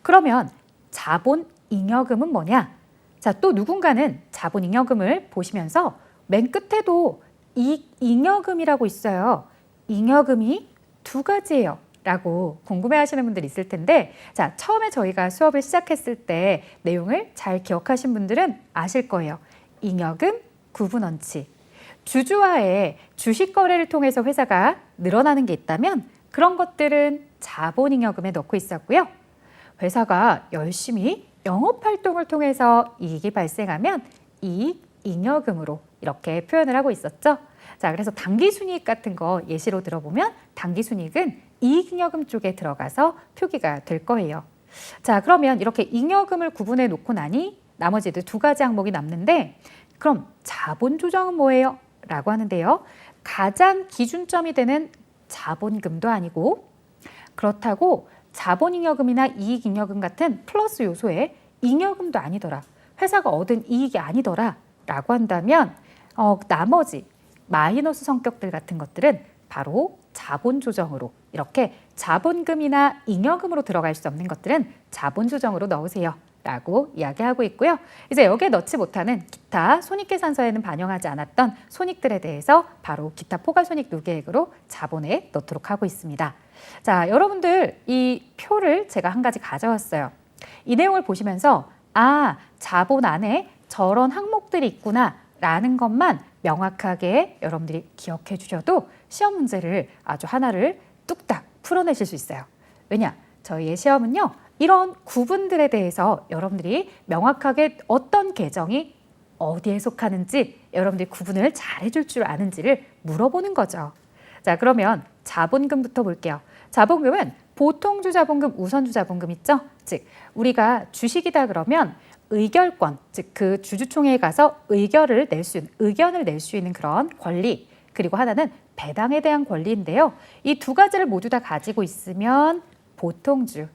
그러면 자본잉여금은 뭐냐? 자, 또 누군가는 자본잉여금을 보시면서 맨 끝에도 이익잉여금이라고 있어요. 잉여금이 두 가지예요. 라고 궁금해하시는 분들이 있을 텐데, 자, 처음에 저희가 수업을 시작했을 때 내용을 잘 기억하신 분들은 아실 거예요. 잉여금, 구분원칙. 주주와의 주식 거래를 통해서 회사가 늘어나는 게 있다면 그런 것들은 자본잉여금에 넣고 있었고요. 회사가 열심히 영업활동을 통해서 이익이 발생하면 이익잉여금으로 이렇게 표현을 하고 있었죠. 자, 그래서 당기순이익 같은 거 예시로 들어보면 당기순이익은 이익잉여금 쪽에 들어가서 표기가 될 거예요. 자, 그러면 이렇게 잉여금을 구분해 놓고 나니 나머지도 두 가지 항목이 남는데, 그럼 자본조정은 뭐예요? 라고 하는데요. 가장 기준점이 되는 자본금도 아니고, 그렇다고 자본잉여금이나 이익잉여금 같은 플러스 요소의 잉여금도 아니더라, 회사가 얻은 이익이 아니더라 라고 한다면 나머지 마이너스 성격들 같은 것들은 바로 자본조정으로, 이렇게 자본금이나 잉여금으로 들어갈 수 없는 것들은 자본조정으로 넣으세요 라고 이야기하고 있고요. 이제 여기에 넣지 못하는 기타 손익계산서에는 반영하지 않았던 손익들에 대해서 바로 기타 포괄손익 누계액으로 자본에 넣도록 하고 있습니다. 자, 여러분들 이 표를 제가 한 가지 가져왔어요. 이 내용을 보시면서 자본 안에 저런 항목들이 있구나 라는 것만 명확하게 여러분들이 기억해 주셔도 시험 문제를 아주 하나를 뚝딱 풀어내실 수 있어요. 왜냐? 저희의 시험은요, 이런 구분들에 대해서 여러분들이 명확하게 어떤 계정이 어디에 속하는지 여러분들이 구분을 잘 해줄 줄 아는지를 물어보는 거죠. 자, 그러면 자본금부터 볼게요. 자본금은 보통주 자본금, 우선주 자본금 있죠? 즉, 우리가 주식이다 그러면 의결권, 즉 그 주주총회에 가서 의견을 낼 수 있는 그런 권리, 그리고 하나는 배당에 대한 권리인데요. 이 두 가지를 모두 다 가지고 있으면 보통주,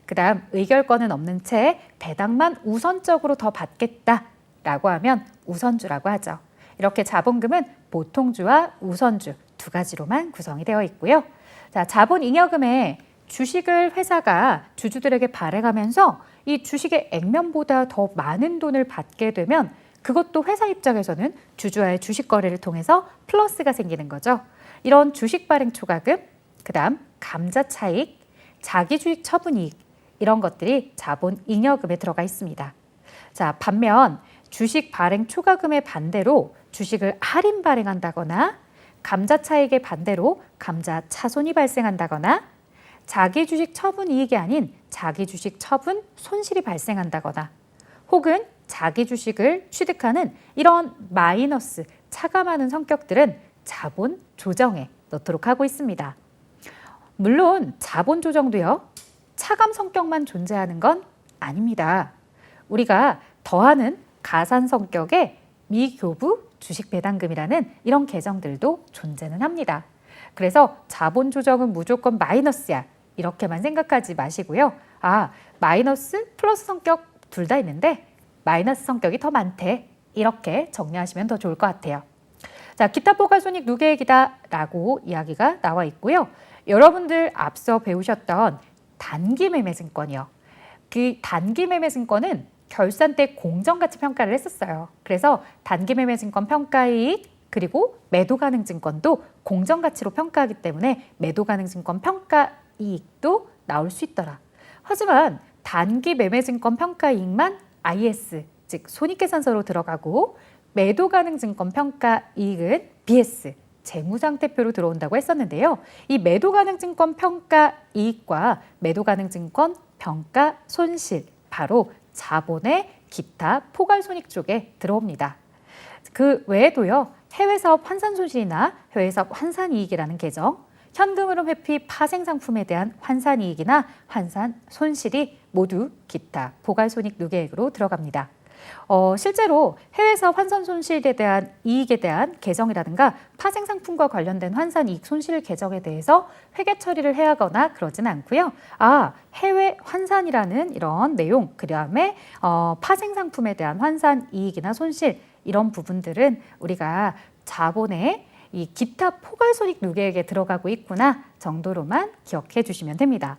그 다음 의결권은 없는 채 배당만 우선적으로 더 받겠다라고 하면 우선주라고 하죠. 이렇게 자본금은 보통주와 우선주 두 가지로만 구성이 되어 있고요. 자, 자본잉여금에 주식을 회사가 주주들에게 발행하면서 이 주식의 액면보다 더 많은 돈을 받게 되면 그것도 회사 입장에서는 주주와의 주식 거래를 통해서 플러스가 생기는 거죠. 이런 주식 발행 초과금, 그 다음 감자 차익, 자기주식 처분이익, 이런 것들이 자본잉여금에 들어가 있습니다. 자, 반면 주식 발행 초과금의 반대로 주식을 할인 발행한다거나, 감자 차익의 반대로 감자 차손이 발생한다거나, 자기 주식 처분 이익이 아닌 자기 주식 처분 손실이 발생한다거나, 혹은 자기 주식을 취득하는 이런 마이너스, 차가 많은 성격들은 자본 조정에 넣도록 하고 있습니다. 물론 자본 조정도요, 차감 성격만 존재하는 건 아닙니다. 우리가 더하는 가산 성격의 미교부 주식 배당금이라는 이런 계정들도 존재는 합니다. 그래서 자본 조정은 무조건 마이너스야, 이렇게만 생각하지 마시고요. 마이너스 플러스 성격 둘 다 있는데 마이너스 성격이 더 많대, 이렇게 정리하시면 더 좋을 것 같아요. 자, 기타 포괄손익 누계액이다 라고 이야기가 나와 있고요. 여러분들 앞서 배우셨던 단기매매증권이요. 그 단기매매증권은 결산 때 공정가치 평가를 했었어요. 그래서 단기매매증권 평가이익, 그리고 매도가능증권도 공정가치로 평가하기 때문에 매도가능증권 평가이익도 나올 수 있더라. 하지만 단기매매증권 평가이익만 IS, 즉 손익계산서로 들어가고, 매도가능증권 평가이익은 BS, 재무상태표로 들어온다고 했었는데요. 이 매도가능증권 평가이익과 매도가능증권 평가손실, 바로 자본의 기타 포괄손익 쪽에 들어옵니다. 그 외에도요, 해외사업 환산손실이나 해외사업 환산이익이라는 계정, 현금흐름 회피 파생상품에 대한 환산이익이나 환산손실이 모두 기타 포괄손익 누계액으로 들어갑니다. 실제로 해외사업 환산손실에 대한 이익에 대한 계정이라든가 파생상품과 관련된 환산이익 손실 계정에 대해서 회계 처리를 해야 하거나 그러진 않고요. 해외 환산이라는 이런 내용, 그 다음에 파생상품에 대한 환산이익이나 손실, 이런 부분들은 우리가 자본의 이 기타 포괄손익 누계액에 들어가고 있구나 정도로만 기억해 주시면 됩니다.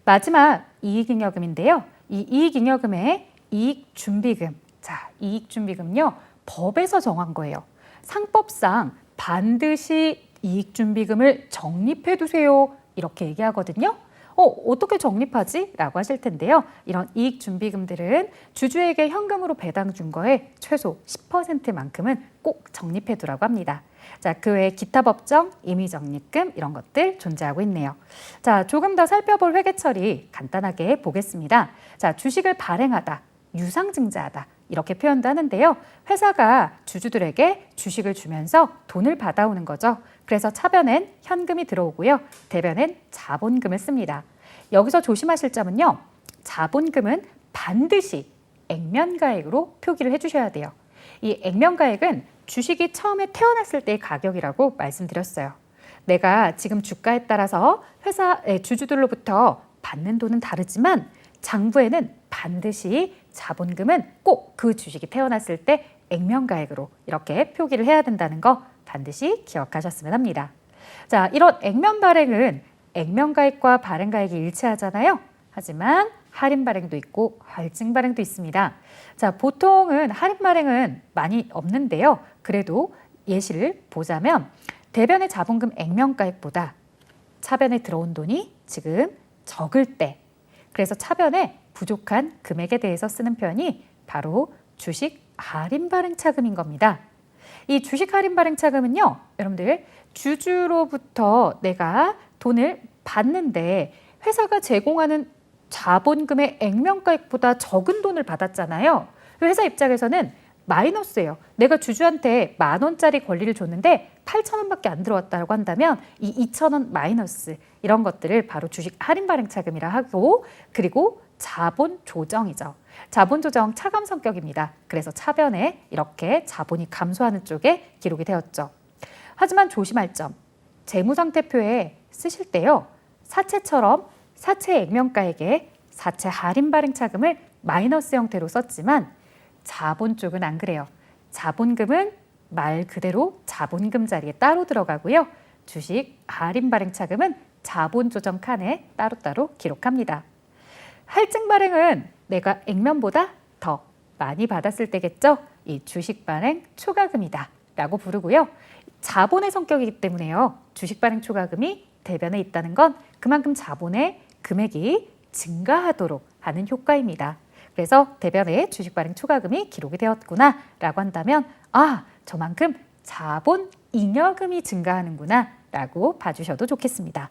마지막 이익잉여금인데요. 이 이익잉여금의 이익준비금. 자, 이익준비금요. 법에서 정한 거예요. 상법상 반드시 이익준비금을 적립해 두세요. 이렇게 얘기하거든요. 어떻게 적립하지? 라고 하실 텐데요. 이런 이익준비금들은 주주에게 현금으로 배당 준 거에 최소 10%만큼은 꼭 적립해 두라고 합니다. 자, 그 외에 기타 법정, 임의적립금 이런 것들 존재하고 있네요. 자, 조금 더 살펴볼 회계 처리 간단하게 보겠습니다. 자, 주식을 발행하다, 유상증자하다 이렇게 표현도 하는데요. 회사가 주주들에게 주식을 주면서 돈을 받아오는 거죠. 그래서 차변엔 현금이 들어오고요. 대변엔 자본금을 씁니다. 여기서 조심하실 점은요. 자본금은 반드시 액면가액으로 표기를 해주셔야 돼요. 이 액면가액은 주식이 처음에 태어났을 때의 가격이라고 말씀드렸어요. 내가 지금 주가에 따라서 회사의 주주들로부터 받는 돈은 다르지만 장부에는 반드시 자본금은 꼭 그 주식이 태어났을 때 액면가액으로 이렇게 표기를 해야 된다는 거 반드시 기억하셨으면 합니다. 자, 이런 액면 발행은 액면가액과 발행가액이 일치하잖아요. 하지만 할인 발행도 있고 할증 발행도 있습니다. 자, 보통은 할인 발행은 많이 없는데요. 그래도 예시를 보자면 대변의 자본금 액면가액보다 차변에 들어온 돈이 지금 적을 때, 그래서 차변에 부족한 금액에 대해서 쓰는 표현이 바로 주식 할인 발행 차금인 겁니다. 이 주식 할인 발행 차금은요, 여러분들 주주로부터 내가 돈을 받는데 회사가 제공하는 자본금의 액면가액보다 적은 돈을 받았잖아요. 회사 입장에서는 마이너스예요. 내가 주주한테 10,000원짜리 권리를 줬는데 8,000원밖에 안 들어왔다고 한다면 이 2,000원 마이너스 이런 것들을 바로 주식 할인 발행 차금이라 하고, 그리고 자본 조정이죠. 자본 조정 차감 성격입니다. 그래서 차변에 이렇게 자본이 감소하는 쪽에 기록이 되었죠. 하지만 조심할 점, 재무상태표에 쓰실 때요. 사채처럼 사채 액면가액에 사채 할인 발행 차금을 마이너스 형태로 썼지만 자본 쪽은 안 그래요. 자본금은 말 그대로 자본금 자리에 따로 들어가고요. 주식 할인 발행 차금은 자본 조정 칸에 따로따로 기록합니다. 할증 발행은 내가 액면보다 더 많이 받았을 때겠죠. 이 주식 발행 초과금이다 라고 부르고요. 자본의 성격이기 때문에요. 주식 발행 초과금이 대변에 있다는 건 그만큼 자본의 금액이 증가하도록 하는 효과입니다. 그래서 대변에 주식 발행 초과금이 기록이 되었구나 라고 한다면 저만큼 자본 잉여금이 증가하는구나 라고 봐주셔도 좋겠습니다.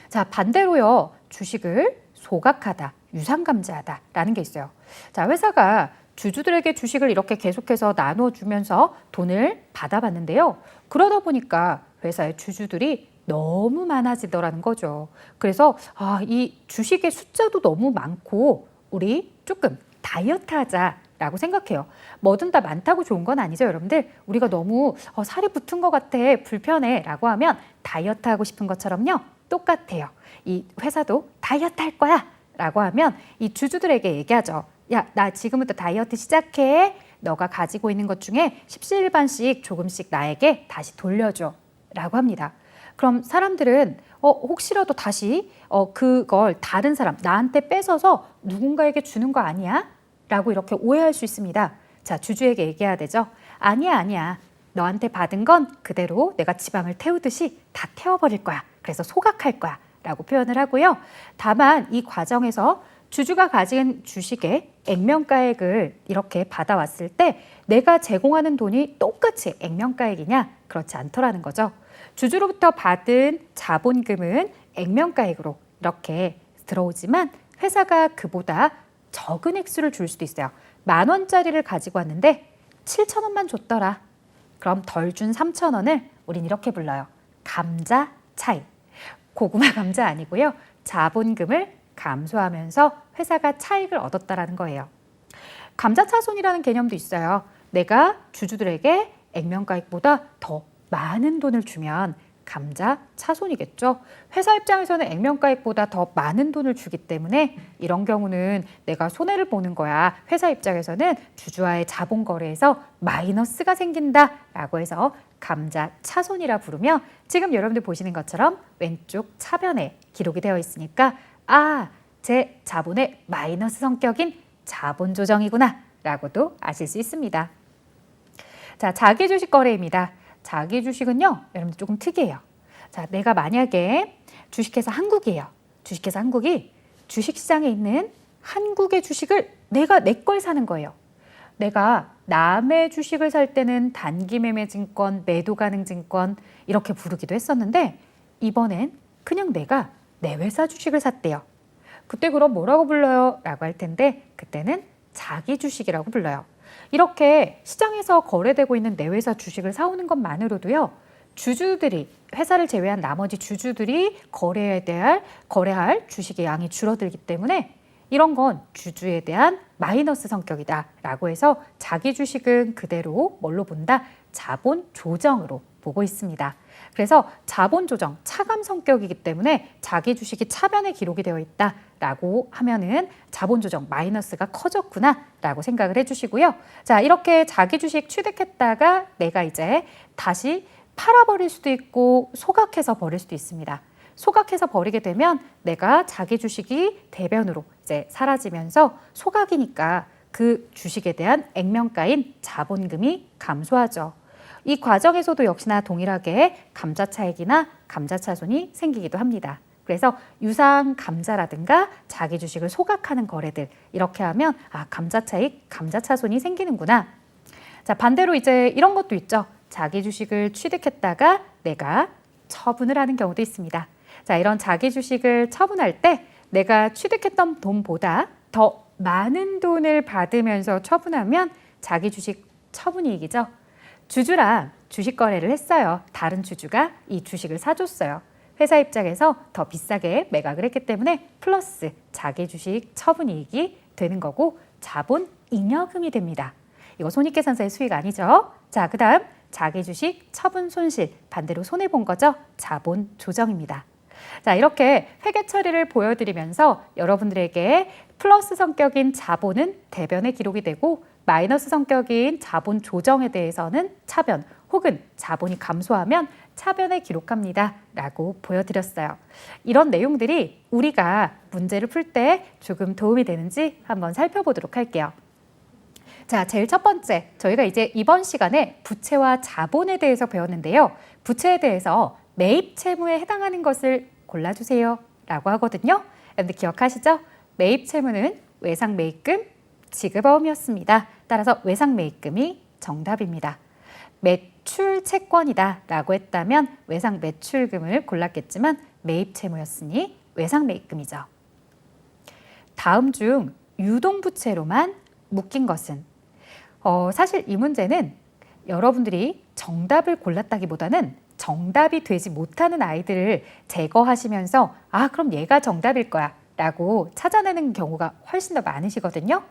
자, 반대로요. 주식을 소각하다, 유상감지하다 라는 게 있어요. 자, 회사가 주주들에게 주식을 이렇게 계속해서 나눠주면서 돈을 받아봤는데요. 그러다 보니까 회사의 주주들이 너무 많아지더라는 거죠. 그래서 이 주식의 숫자도 너무 많고 우리 조금 다이어트 하자라고 생각해요. 뭐든 다 많다고 좋은 건 아니죠, 여러분들. 우리가 너무 살이 붙은 것 같아, 불편해 라고 하면 다이어트 하고 싶은 것처럼요. 똑같아요. 이 회사도 다이어트 할 거야 라고 하면 이 주주들에게 얘기하죠. 야, 나 지금부터 다이어트 시작해. 너가 가지고 있는 것 중에 십시일반씩 조금씩 나에게 다시 돌려줘 라고 합니다. 그럼 사람들은 혹시라도 다시 그걸 다른 사람, 나한테 뺏어서 누군가에게 주는 거 아니야? 라고 이렇게 오해할 수 있습니다. 자, 주주에게 얘기해야 되죠. 아니야. 너한테 받은 건 그대로 내가 지방을 태우듯이 다 태워버릴 거야. 그래서 소각할 거야 라고 표현을 하고요. 다만 이 과정에서 주주가 가진 주식의 액면가액을 이렇게 받아왔을 때 내가 제공하는 돈이 똑같이 액면가액이냐? 그렇지 않더라는 거죠. 주주로부터 받은 자본금은 액면가액으로 이렇게 들어오지만 회사가 그보다 적은 액수를 줄 수도 있어요. 10,000원짜리를 가지고 왔는데 7,000원만 줬더라. 그럼 덜 준 3,000원을 우린 이렇게 불러요. 감자 차익. 고구마 감자 아니고요. 자본금을 감소하면서 회사가 차익을 얻었다라는 거예요. 감자차손이라는 개념도 있어요. 내가 주주들에게 액면가액보다 더 많은 돈을 주면 감자차손이겠죠. 회사 입장에서는 액면가액보다 더 많은 돈을 주기 때문에 이런 경우는 내가 손해를 보는 거야. 회사 입장에서는 주주와의 자본거래에서 마이너스가 생긴다라고 해서 감자차손이라 부르며 지금 여러분들 보시는 것처럼 왼쪽 차변에 기록이 되어 있으니까 아, 제 자본의 마이너스 성격인 자본 조정이구나 라고도 아실 수 있습니다. 자, 자기 주식 거래입니다. 자기 주식은요, 여러분들 조금 특이해요. 자, 내가 만약에 주식회사 한국이에요. 주식회사 한국이 주식시장에 있는 한국의 주식을 내가 내 걸 사는 거예요. 내가 남의 주식을 살 때는 단기 매매 증권, 매도 가능 증권 이렇게 부르기도 했었는데 이번엔 그냥 내가 내 회사 주식을 샀대요. 그때 그럼 뭐라고 불러요? 라고 할 텐데 그때는 자기 주식이라고 불러요. 이렇게 시장에서 거래되고 있는 내 회사 주식을 사오는 것만으로도요. 주주들이 회사를 제외한 나머지 주주들이 거래할 주식의 양이 줄어들기 때문에 이런 건 주주에 대한 마이너스 성격이다 라고 해서 자기 주식은 그대로 뭘로 본다? 자본 조정으로 보고 있습니다. 그래서 자본 조정, 차감 성격이기 때문에 자기 주식이 차변에 기록이 되어 있다라고 하면은 자본 조정 마이너스가 커졌구나 라고 생각을 해주시고요. 자, 이렇게 자기 주식 취득했다가 내가 이제 다시 팔아버릴 수도 있고 소각해서 버릴 수도 있습니다. 소각해서 버리게 되면 내가 자기 주식이 대변으로 이제 사라지면서 소각이니까 그 주식에 대한 액면가인 자본금이 감소하죠. 이 과정에서도 역시나 동일하게 감자차익이나 감자차손이 생기기도 합니다. 그래서 유상 감자라든가 자기 주식을 소각하는 거래들 이렇게 하면 아, 감자차익, 감자차손이 생기는구나. 자, 반대로 이제 이런 것도 있죠. 자기 주식을 취득했다가 내가 처분을 하는 경우도 있습니다. 자, 이런 자기 주식을 처분할 때 내가 취득했던 돈보다 더 많은 돈을 받으면서 처분하면 자기 주식 처분이익이죠. 주주랑 주식 거래를 했어요. 다른 주주가 이 주식을 사줬어요. 회사 입장에서 더 비싸게 매각을 했기 때문에 플러스 자기 주식 처분이익이 되는 거고 자본 잉여금이 됩니다. 이거 손익계산서의 수익 아니죠? 자, 그 다음 자기 주식 처분 손실, 반대로 손해본 거죠? 자본 조정입니다. 자, 이렇게 회계 처리를 보여드리면서 여러분들에게 플러스 성격인 자본은 대변에 기록이 되고 마이너스 성격인 자본 조정에 대해서는 차변 혹은 자본이 감소하면 차변에 기록합니다 라고 보여드렸어요. 이런 내용들이 우리가 문제를 풀 때 조금 도움이 되는지 한번 살펴보도록 할게요. 자, 제일 첫 번째, 저희가 이제 이번 시간에 부채와 자본에 대해서 배웠는데요. 부채에 대해서 매입 채무에 해당하는 것을 골라주세요 라고 하거든요. 여러분들 기억하시죠? 매입 채무는 외상 매입금, 지급어음이었습니다. 따라서 외상 매입금이 정답입니다. 매출 채권이다 라고 했다면 외상 매출금을 골랐겠지만 매입 채무였으니 외상 매입금이죠. 다음 중 유동부채로만 묶인 것은 사실 이 문제는 여러분들이 정답을 골랐다기보다는 정답이 되지 못하는 아이들을 제거하시면서 아, 그럼 얘가 정답일 거야 라고 찾아내는 경우가 훨씬 더 많으시거든요.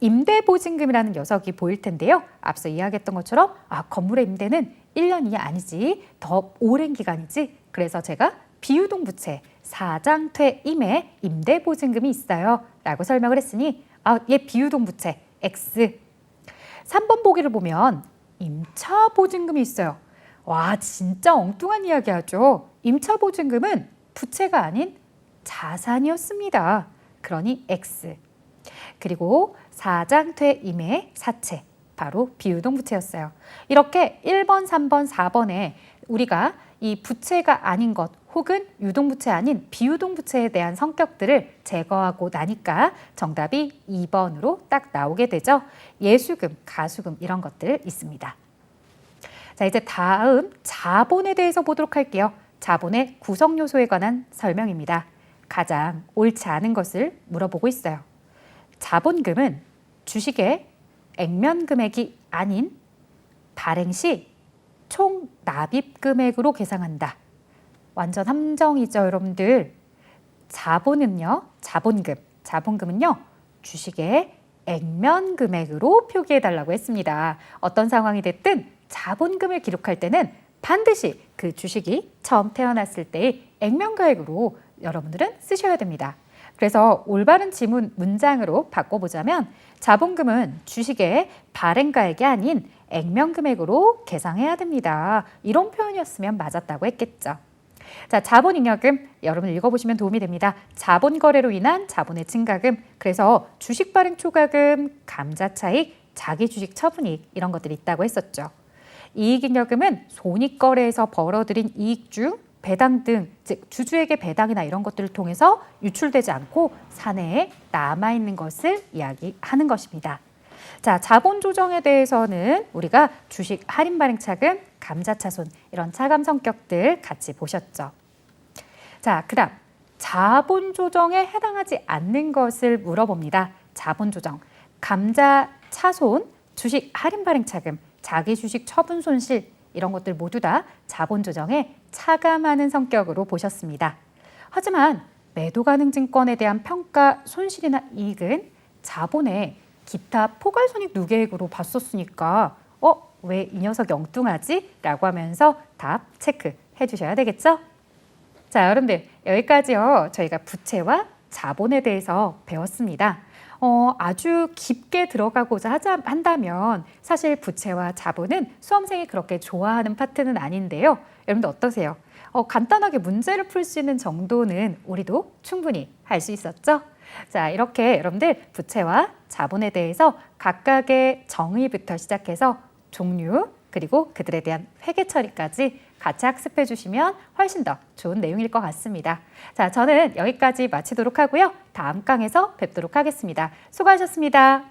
임대보증금이라는 녀석이 보일 텐데요. 앞서 이야기했던 것처럼 아, 건물의 임대는 1년이 아니지 더 오랜 기간이지. 그래서 제가 비유동부채 사장퇴임에 임대보증금이 있어요 라고 설명을 했으니 아, 얘 비유동부채 X. 3번 보기를 보면 임차보증금이 있어요. 와, 진짜 엉뚱한 이야기 하죠. 임차보증금은 부채가 아닌 자산이었습니다. 그러니 X. 그리고 사장퇴임의 사채, 바로 비유동부채였어요. 이렇게 1번, 3번, 4번에 우리가 이 부채가 아닌 것 혹은 유동부채 아닌 비유동부채에 대한 성격들을 제거하고 나니까 정답이 2번으로 딱 나오게 되죠. 예수금, 가수금 이런 것들 있습니다. 자, 이제 다음 자본에 대해서 보도록 할게요. 자본의 구성 요소에 관한 설명입니다. 가장 옳지 않은 것을 물어보고 있어요. 자본금은 주식의 액면 금액이 아닌 발행 시 총 납입 금액으로 계상한다. 완전 함정이죠, 여러분들. 자본은요, 자본금은요, 주식의 액면 금액으로 표기해달라고 했습니다. 어떤 상황이 됐든 자본금을 기록할 때는 반드시 그 주식이 처음 태어났을 때의 액면가액으로 여러분들은 쓰셔야 됩니다. 그래서 올바른 지문 문장으로 바꿔보자면 자본금은 주식의 발행가액이 아닌 액면금액으로 계상해야 됩니다. 이런 표현이었으면 맞았다고 했겠죠. 자, 자본잉여금 여러분 읽어보시면 도움이 됩니다. 자본 거래로 인한 자본의 증가금, 그래서 주식 발행 초과금, 감자 차익, 자기 주식 처분이익 이런 것들이 있다고 했었죠. 이익잉여금은 손익거래에서 벌어들인 이익 중 배당 등, 즉 주주에게 배당이나 이런 것들을 통해서 유출되지 않고 사내에 남아있는 것을 이야기하는 것입니다. 자, 자본 조정에 대해서는 우리가 주식 할인 발행 차금, 감자 차손 이런 차감 성격들 같이 보셨죠. 자, 그다음 자본 조정에 해당하지 않는 것을 물어봅니다. 자본 조정, 감자 차손, 주식 할인 발행 차금, 자기 주식 처분 손실 이런 것들 모두 다 자본 조정에 차감하는 성격으로 보셨습니다. 하지만 매도 가능 증권에 대한 평가 손실이나 이익은 자본의 기타 포괄손익 누계액으로 봤었으니까 왜 이 녀석 엉뚱하지? 라고 하면서 답 체크해 주셔야 되겠죠? 자, 여러분들 여기까지요. 저희가 부채와 자본에 대해서 배웠습니다. 아주 깊게 들어가고자 한다면 사실 부채와 자본은 수험생이 그렇게 좋아하는 파트는 아닌데요. 여러분들 어떠세요? 간단하게 문제를 풀 수 있는 정도는 우리도 충분히 할 수 있었죠? 자, 이렇게 여러분들 부채와 자본에 대해서 각각의 정의부터 시작해서 종류 그리고 그들에 대한 회계 처리까지 같이 학습해 주시면 훨씬 더 좋은 내용일 것 같습니다. 자, 저는 여기까지 마치도록 하고요. 다음 강에서 뵙도록 하겠습니다. 수고하셨습니다.